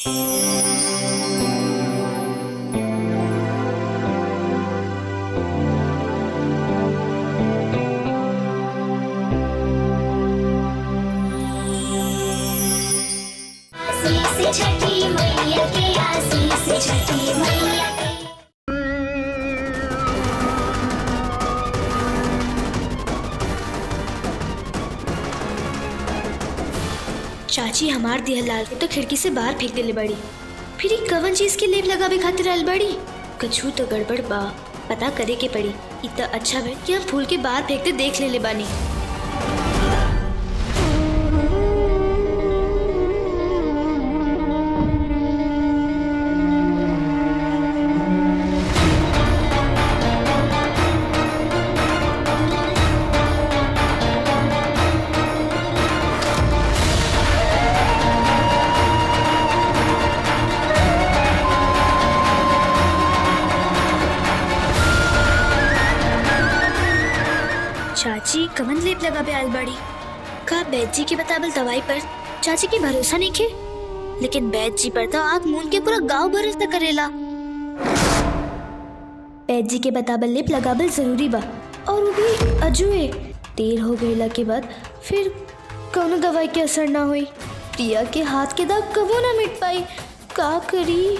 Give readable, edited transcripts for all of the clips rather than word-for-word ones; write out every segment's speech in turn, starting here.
छठी मैया के आशीष, छठी मैया के। चाची हमार दिया लाल के तो खिड़की से बाहर फेंक देले बड़ी। फिर एक कवन चीज के लेप लगावे खातिर आयल बड़ी। कछु तो गड़बड़ बा, पता करे के पड़ी। इतना अच्छा भे कि हम फूल के बाहर फेंकते देख ले बानी। चाची कमन लेप लगावे आयल बाड़ी। का बैद जी के बतावल दवाई पर चाची के भरोसा नहीं खे, लेकिन बैद जी पर तो आग मूंद के पूरा गांव भरोसा करेला। बैद जी के बतावल लेप लगावल जरूरी बा, और वो भी अजुए। देर हो गईला के बाद फिर कौनो दवाई के असर ना हुई। प्रिया के हाथ के दाग कबो ना मिट पाई। का करी?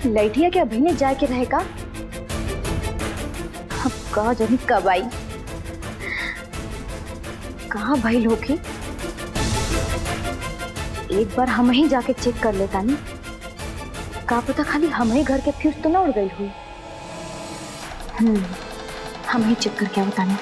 लैठिया के अभी ने जाए के रहेगा। अब कहा जानी कब आई, कहाँ भाई लोग ही। एक बार हम ही जाके चेक कर लेता नहीं, का पता खाली हम ही घर के फ्यूज तो ना उड़ गई हुई। हम ही चेक करके बताने।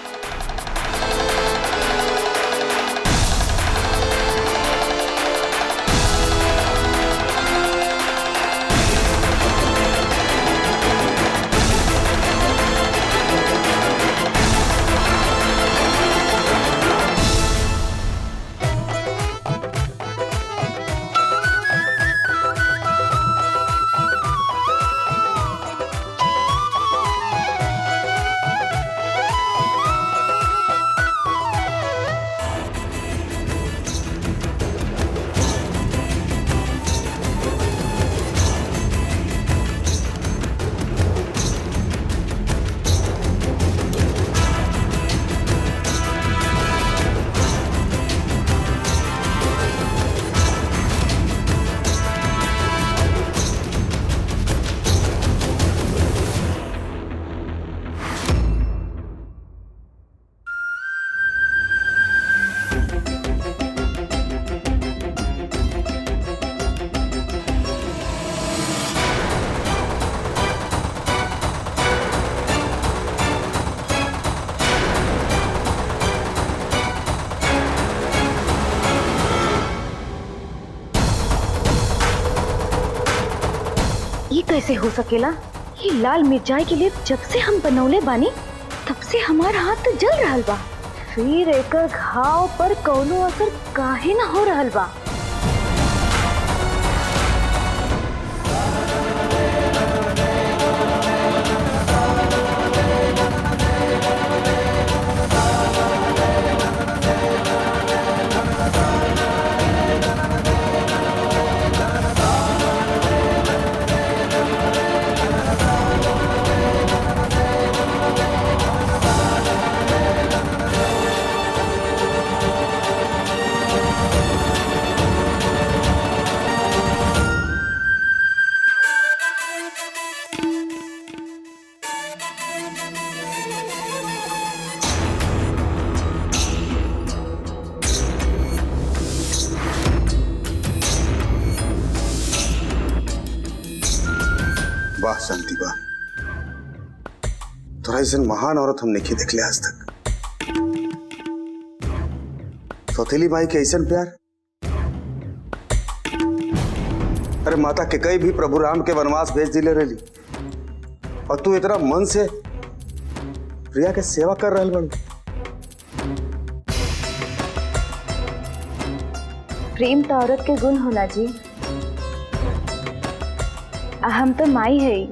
ये कैसे हो सकेला? ये लाल मिर्चाई के लिए जब से हम बनौले बानी तब से हमारा हाथ तो जल रहल बा, फिर एक घाव पर कौनो असर काहे ना हो रहल बा। वाह शांति वाह, तोरा ऐसा महान औरत हम नहीं देखले आज तक। सौतेली माई के ऐसा प्यार। अरे माता के कई भी प्रभु राम के वनवास भेज दिले रही, और तू इतना मन से प्रिया के सेवा कर रहल बड़ू। प्रेम तो औरत के गुण होला जी। हम तो माई है।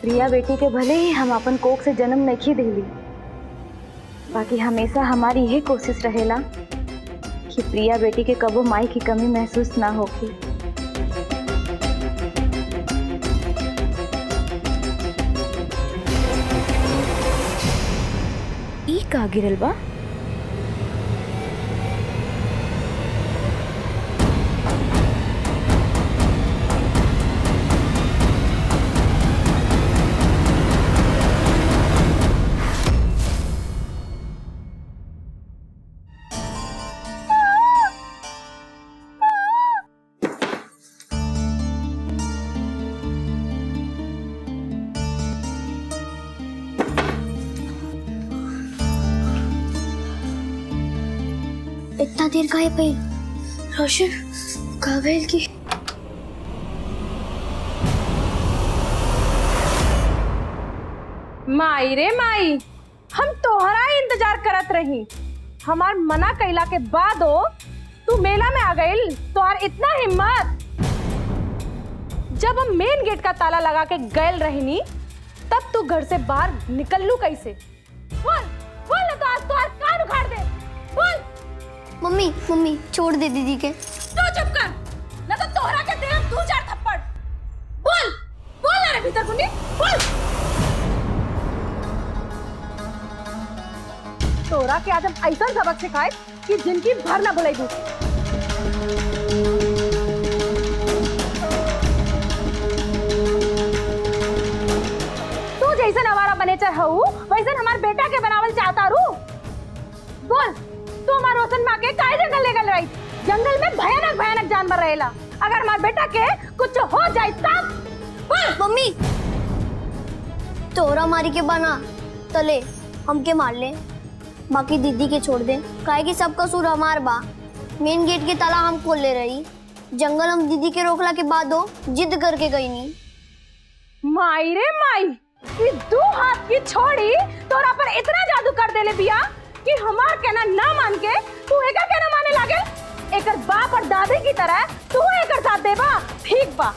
प्रिया बेटी के भले ही हम अपन कोख से जन्म नहीं दिली, बाकी हमेशा हमारी यही कोशिश रहेला कि प्रिया बेटी के कबो माई की कमी महसूस ना होगी। ई का गिरल बा? इतना देर काहे पे? रोशन काबिल की माई रे माई, हम तोहरा इंतजार करत रही। हमार मना कैला के बाद तू मेला में आ गईल। तोहार इतना हिम्मत! जब हम मेन गेट का ताला लगा के गए रहनी, तब तू घर से बाहर निकललू कैसे? बोल बोल ना, तो आज तोहार कान उखाड़ दे। बोल। मम्मी मम्मी छोड़ दे दीदी के। तू चुप कर, ना तो तोहरा के दे दो चार थप्पड़। बोल बोल ना रे भीतर कुनी, बोल। तोरा के आज हम ऐसा सबक सिखाए कि जिनकी भर ना भुलाई। तू जैसे नवारा बने चाहू वैसे हमारे बेटा के बनावल चाहता रू। बोल, तू हमारे रोशन माँ के काहे जंगल ले गई? जंगल में भयानक भयानक जानवर रहेला। अगर हमारे बेटा के कुछ हो जाए तब। बोल। मम्मी तोरा मारी के बना तले हमके मार ले, बाकी दीदी के छोड़ दे। काहे कि सब कसूर हमार बा। मेन गेट के ताला हम खोल ले रही, जंगल हम दीदी के रोकला के बाद जिद करके गई नी। माई रे माई, ये दो हाथ की छोड़ी तोरा पर इतना जादू कर देले बिया कि हमार कहना ना मान के तू एकर कहना माने लागे। एकर बाप और दादी की तरह तू एकर साथ देबा? ठीक बा,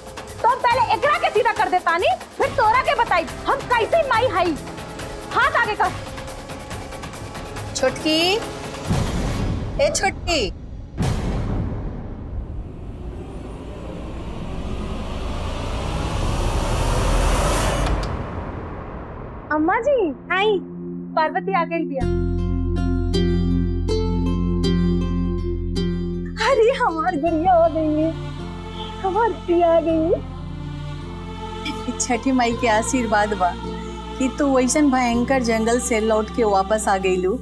तो पहले एकरा के सीधा कर देता नी, फिर तोरा के बताई हम कैसे माई हई। हाथ आगे कर। छुटकी, ए छुटकी, अम्मा जी आई, पार्वती आ गई दिया। अरे हमार गुड़िया हो गई है, हमार प्रिया आ गई। छठी माई के आशीर्वाद बा कि तू वैसन भयंकर जंगल से लौट के वापस आ गईलू।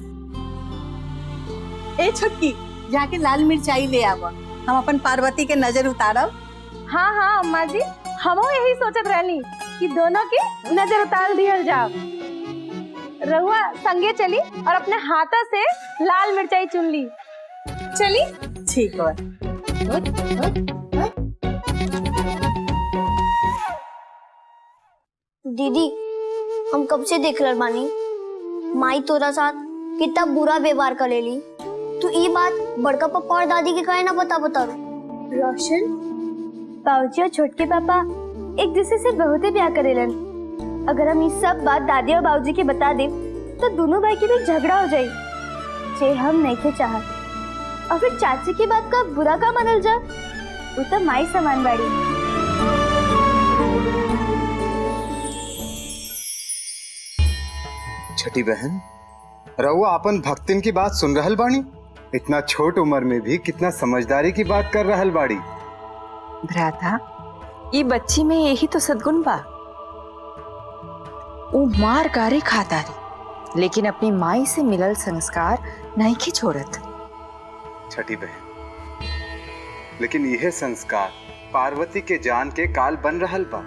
ए छुटकी, जाके लाल मिर्चाई ले आवा, हम अपन पार्वती के नजर उतारब। हाँ हाँ अम्मा जी, हमो यही सोचत रहनी कि दोनों की नजर उतार दिया जाओ। रहुआ संगे चली और अपने हाथों से लाल मिर्चाई चुन ली। चली। ठीक बा। दीदी हम कब से देख रहे बानी माई तोरा साथ कितना बुरा व्यवहार कर लेली। तू ये बात बड़का पापा और दादी के काहे ना बता रोशन, बाबूजी और छोटके पापा एक दूसरे से बहुत ही प्यार करेलन। अगर हम ये सब बात दादी और बाबूजी के बता दे तो दोनों भाई के बीच झगड़ा हो जाए, जे हम नहीं के चाहत। और फिर चाची की बात का बुरा का मानल जा, वो तो माई समान बाड़ी। छठी बहन, रहुआ अपन भक्तिन की बात सुन रहल बानी? इतना छोट उम्र में भी कितना समझदारी की बात कर रहल बाड़ी। भ्राता, ये बच्ची में यही तो सद्गुण बा। वो मार गारे खाता रही, लेकिन अपनी माई से मिलल संस्कार नहीं की छोड़त। छठी बहन, लेकिन यह संस्कार पार्वती के जान के काल बन रहल बा।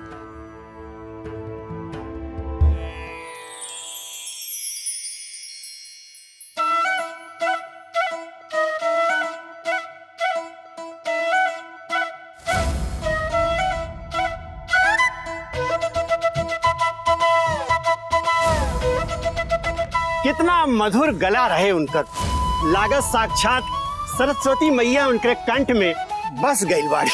कितना मधुर गला रहे उनकर, लागत साक्षात सरस्वती मैया उनके कंठ में बस गई बाड़ी।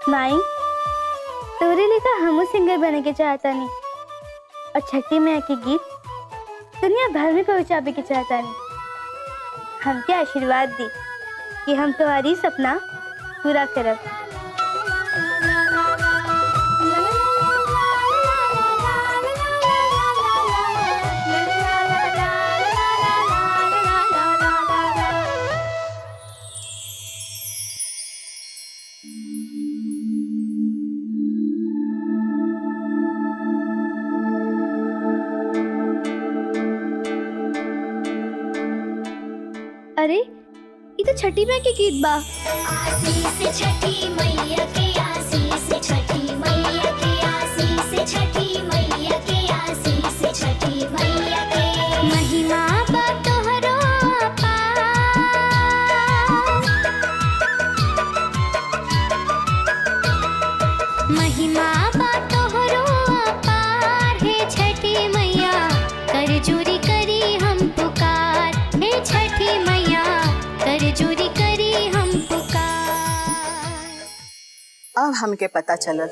माई तोरे लेखा हमू सिंगर बने के चाहता नहीं और छठी मैया के गीत दुनिया भर में पहुंचावे के चाहता नहीं। हमके आशीर्वाद दी कि हम तुम्हारी सपना पूरा करब। अरे ये तो छठी मैया के गीत बा। आसीस छठी मैया के आसीस छठी मैया के आसीस छठी मैया के आसीस छठी मैया के महिमा बा तोहरो अपार। महिमा बा तोहरो अपार हे छठी मैया कर जोरी करी हम पुकार। हे छठी मैया कर जोरी करी हम पुकार। अब हमके पता चलल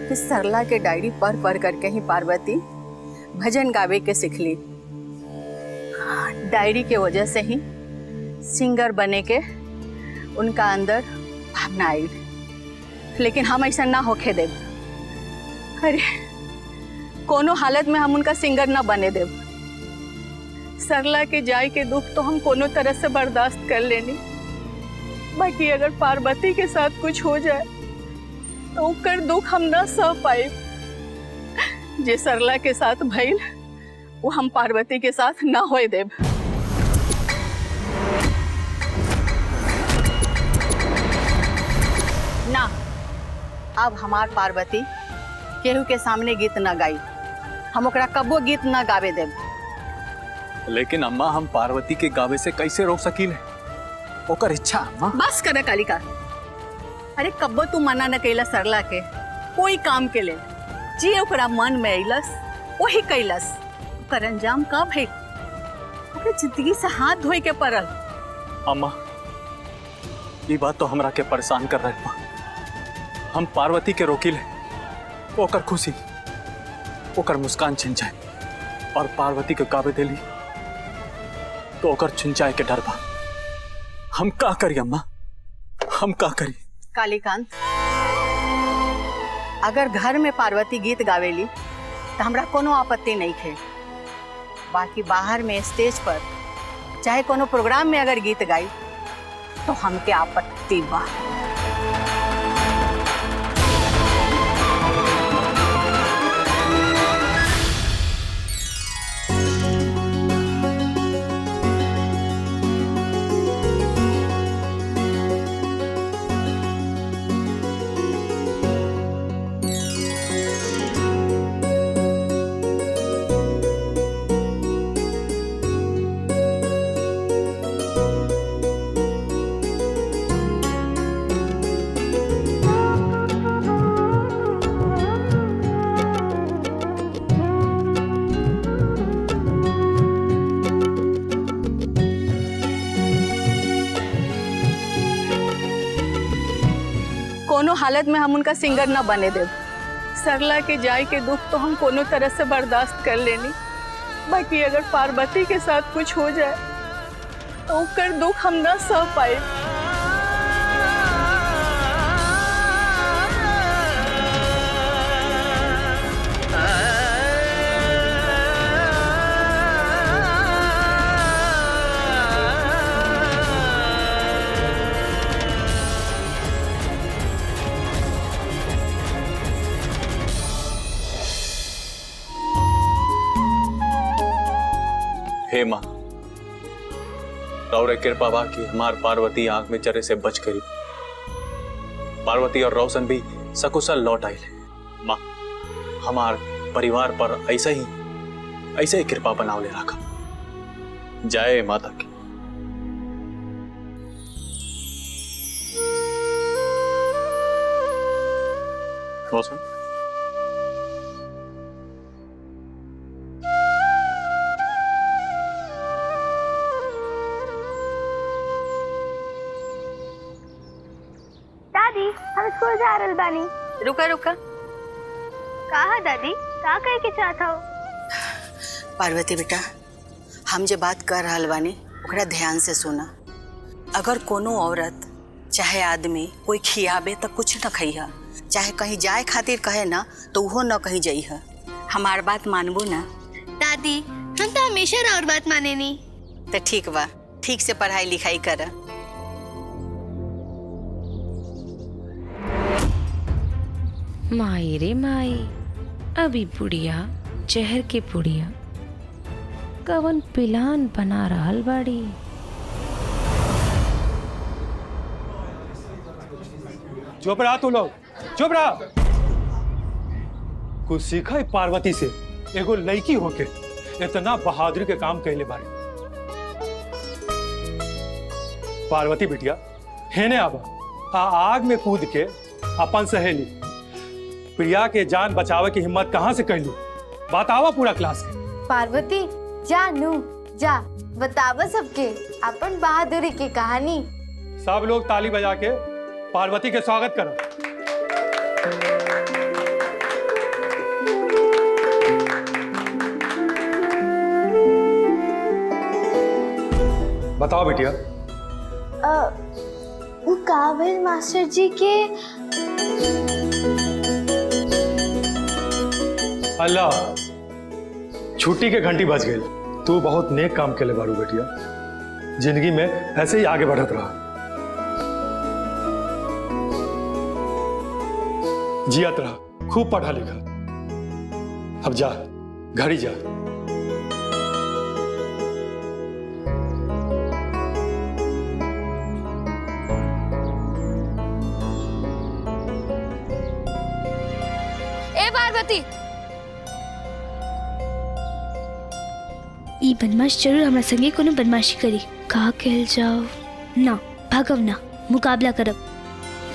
कि सरला के डायरी पढ़ पढ़ करके ही पार्वती भजन गावे के सीखली। डायरी के वजह से ही सिंगर बने के उनका अंदर भावना आई। लेकिन हम ऐसा ना होके देव। अरे कोनो हालत में हम उनका सिंगर ना बने देव। सरला के जाए के दुख तो हम कोनो तरह से बर्दाश्त कर लेनी, बाकी अगर पार्वती के साथ कुछ हो जाए तो कर दुख हम ना सह पाए। जे सरला के साथ भइल वो हम पार्वती के साथ ना होए देव। ना, अब हमार पार्वती केहू के सामने गीत ना गाई। हम ओकरा कबो गीत ना गावे देव। लेकिन अम्मा हम पार्वती के गावे से कैसे रोक सकीले? ओकर इच्छा अम्मा। बस कर कालिका। अरे कब्बो तू मना न कैला सरला के कोई काम के ले जी ओकरा मन में अइलस वही कैलस। ओकर अंजाम का भइल? ओकरे जिंदगी से हाथ धोए के पड़ल। अम्मा ये बात तो हमरा के परेशान कर रही बा। हम पार्वती के रोकिले ओकर खुशी ओकर मुस्कान छिन जाए और पार्वती के गावे देली तो ओकर छिन जाए के डर बा। हम का करी अम्मा, हम का करी? कालीकांत, अगर घर में पार्वती गीत गावेली तो हमरा कोनो आपत्ति नहीं है। बाकी बाहर में स्टेज पर चाहे कोनो प्रोग्राम में अगर गीत गाई तो हमके आपत्ति बा। कोनो हालत में हम उनका सिंगर ना बने देव। सरला के जाए के दुख तो हम कोनो तरह से बर्दाश्त कर लेनी, बाकी अगर पार्वती के साथ कुछ हो जाए तो कर दुख हम ना सह पाए। हे माँ, रौरे कृपा बा कि हमार पार्वती आंख में चरे से बच गई। पार्वती और रोशन भी सकुशल लौट आए। माँ, हमार परिवार पर ऐसे ही कृपा बनावले रखा। जय माता की। रोशन, दादी हम स्कूल जा रहल बानी। रुका रुका। कहा दादी का कहे के चाहत हो? पार्वती बेटा, हम जो बात कर रहल बानी ओकरा ध्यान से सुना। अगर कोनो औरत चाहे आदमी कोई खियाबे तो कुछ न खइहा, चाहे कहीं जाए खातिर कहे ना तो वो न कहीं जइहा। हमार बात मानबू ना? दादी हम तो हमेशा और बात माने नी। तो ठीक बा, ठीक से पढ़ाई लिखाई कर। माई रे माई, अभी बुढ़िया जहर के पुड़िया कवन पिलान बना रहल बाड़ी। चुप रहा तू लोग, चुप रहा। कुछ सीखा है पार्वती से, एगो लड़की होके इतना बहादुरी के काम कहले बारे। पार्वती बिटिया हेने आबा, आग में कूद के अपन सहेली प्रिया के जान बचावे की हिम्मत कहाँ से कैलू? बतावा पूरा क्लास के। पार्वती जा नू जा, बतावा सबके अपन बहादुरी की कहानी। सब लोग ताली बजा के पार्वती के स्वागत करो। बताओ बिटिया। काबिल मास्टर जी के अल्लाह, छुट्टी के घंटी बज गई। तू बहुत नेक काम के लिए बारू बेटिया, जिंदगी में ऐसे ही आगे बढ़त रहा। जियत रहा, खूब पढ़ा लिखा। अब जा, घर ही जा। ए पार्वती, ई बदमाश जरूर हमरा संगे कोनो बदमाशी करी। का कहल जाओ ना, भागव ना, मुकाबला करब।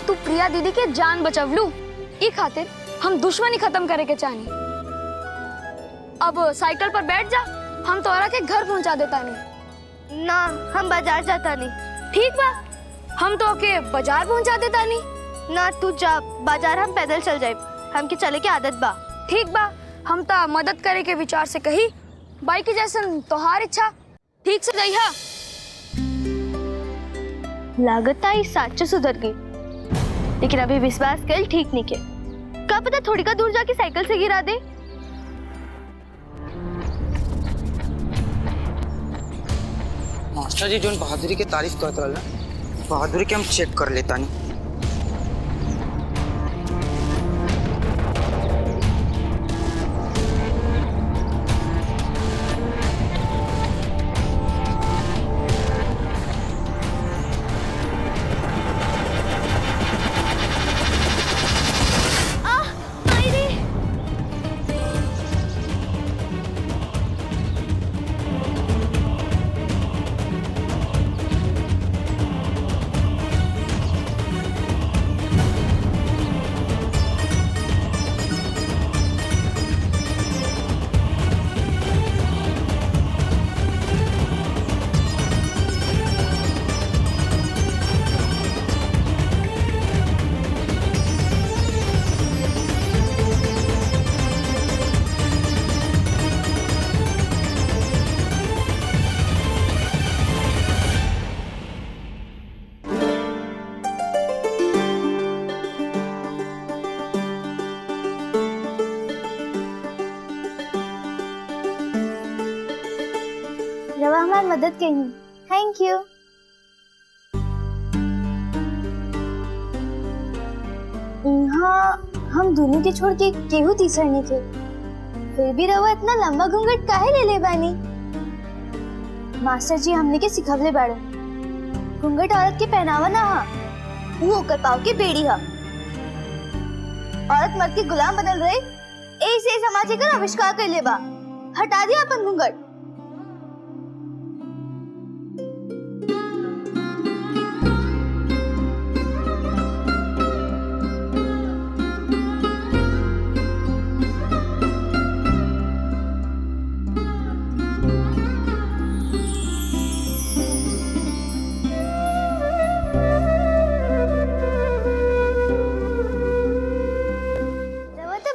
तू प्रिया दीदी के जान बचवलू, ई खातिर हम दुश्मनी खत्म करे के चाहनी। अब साइकिल पर बैठ जा, हम तोरा के घर पहुंचा देता नहीं। ना हम बाजार जाता नहीं। ठीक बा, हम तो के बाजार पहुंचा देता नहीं। ना तू जा, बाजार हम पैदल चल जाए, हमके चले के आदत बा। ठीक बा, हम तो मदद करे के विचार से कही, बाई की जैसन तोहार इच्छा। ठीक से जइहा। लागत आई साच सुधर गई, लेकिन अभी विश्वास कर ठीक नहीं के। क्या पता थोड़ी का दूर जाके साइकिल से गिरा दे। मास्टर जी जोन बहादुरी के तारीफ करत रहल, बहादुरी के हम चेक कर लेता नहीं। रवा हमारी मदद कही, थैंक यू। यहाँ हम दोनों के छोड़ के केहू तीसर नहीं थे, फिर भी रवा इतना लंबा घूंघट काहे ले ले बानी? मास्टर जी हमने के सिखवले बाड़े घूंघट औरत के पहनावा ना हा, वो ओकर पाव के बेड़ी हा। औरत मर्द के गुलाम बनल रहे, ऐसे समाज का आविष्कार कर लेबा। हटा दिया अपन घूंघट।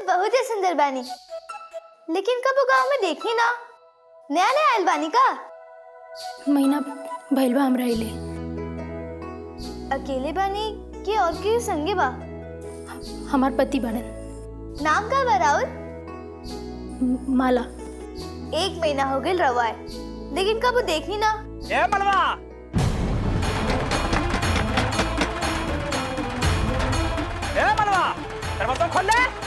बहुत ही सुंदर बानी, लेकिन कब गांव में देखी ना, नया नया आयल बानी का? महीना भइल बा हमरा इले। अकेले बानी कि और के संगे बा? हमार पति बड़न। नाम का बा राउर? माला। 1 महीना हो गए रवा है, लेकिन कब देखी ना। ए मलवा, ए मलवा, दरवाजा खोल ले।